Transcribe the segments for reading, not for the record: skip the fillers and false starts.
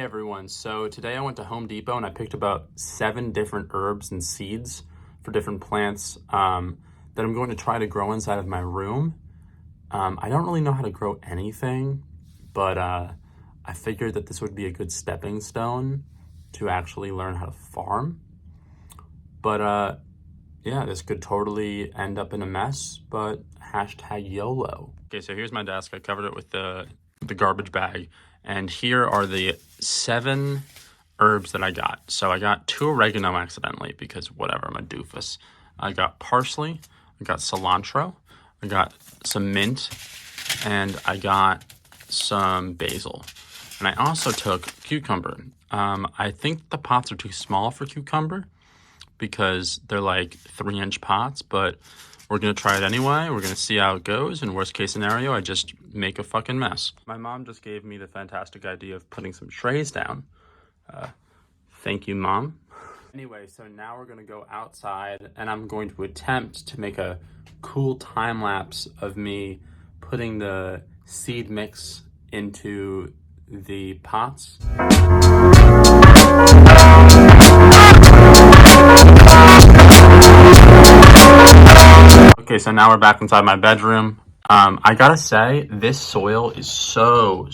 everyone, so today I went to Home Depot and I picked about 7 different herbs and seeds for different plants that I'm going to try to grow inside of my room. I don't really know how to grow anything, but I figured that this would be a good stepping stone to actually learn how to farm. But yeah, this could totally end up in a mess, but hashtag YOLO. Okay, so here's my desk. I covered it with the garbage bag. And here are the 7 herbs that I got. So I got 2 oregano accidentally because whatever, I'm a doofus. I got parsley, I got cilantro, I got some mint, and I got some basil. And I also took cucumber. I think the pots are too small for cucumber because they're like 3-inch pots, but we're gonna try it anyway. We're gonna see how it goes. In worst case scenario, I just make a fucking mess. My mom just gave me the fantastic idea of putting some trays down. Thank you, Mom. Anyway, so now we're gonna go outside and I'm going to attempt to make a cool time lapse of me putting the seed mix into the pots. Okay, so now we're back inside my bedroom. I gotta say, this soil is so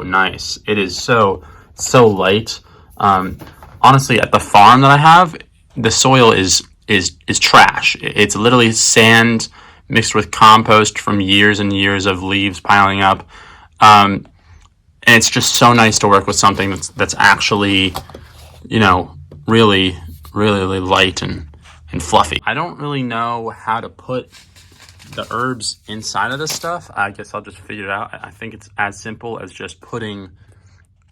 nice. It is so light. Honestly, at the farm that I have, the soil is trash. It's literally sand mixed with compost from years and years of leaves piling up. And it's just so nice to work with something that's actually, you know, really light and fluffy. I don't really know how to put the herbs inside of this stuff. I guess I'll just figure it out. I think it's as simple as just putting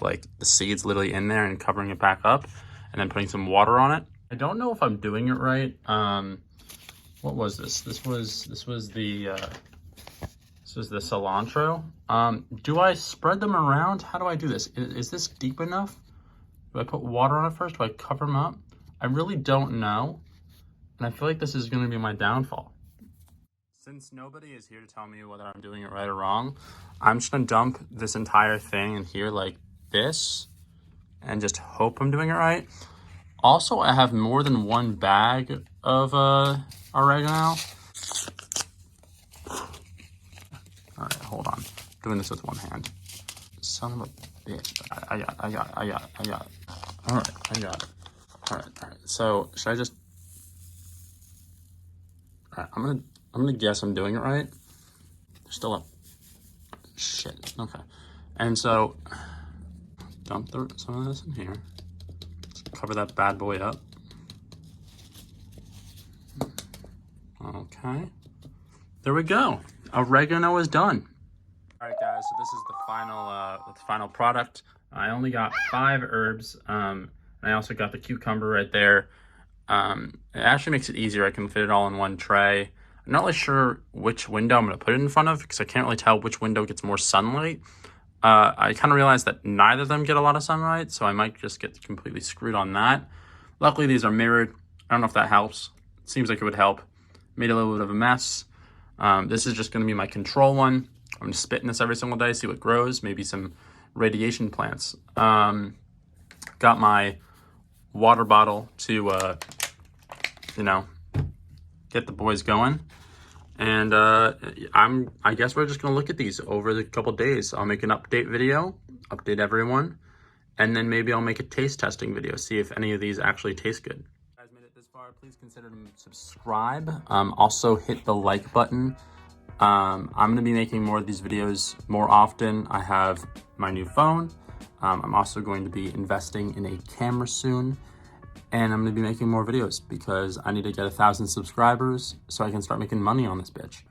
like the seeds literally in there and covering it back up and then putting some water on it. I don't know if I'm doing it right. What was this? This was the cilantro. Do I spread them around? How do I do this? Is this deep enough? Do I put water on it first? Do I cover them up? I really don't know. And I feel like this is going to be my downfall. Since nobody is here to tell me whether I'm doing it right or wrong, I'm just going to dump this entire thing in here like this and just hope I'm doing it right. Also, I have more than 1 bag of oregano. All right, hold on. Doing this with one hand. Son of a bitch. I got it. All right, I got it. All right. So should I just... All right, I'm gonna guess I'm doing it right. There's still a shit. Okay, and so dump some of this in here. Just cover that bad boy up. Okay, there we go. Oregano is done. All right, guys. So this is the final product. I only got 5 herbs. And I also got the cucumber right there. It actually makes it easier. I can fit it all in one tray. I'm not really sure which window I'm going to put it in front of because I can't really tell which window gets more sunlight. I kind of realized that neither of them get a lot of sunlight, so I might just get completely screwed on that. Luckily, these are mirrored. I don't know if that helps. It seems like it would help. Made a little bit of a mess. This is just going to be my control one. I'm going to spit in this every single day, see what grows. Maybe some radiation plants. Got my water bottle to, get the boys going. And I guess we're just gonna look at these over the couple days. I'll make an update video, update everyone, and then maybe I'll make a taste testing video, see if any of these actually taste good. If you guys made it this far, please consider to subscribe. Also hit the like button. I'm gonna be making more of these videos more often. I have my new phone. I'm also going to be investing in a camera soon. And I'm going to be making more videos because I need to get 1,000 subscribers so I can start making money on this bitch.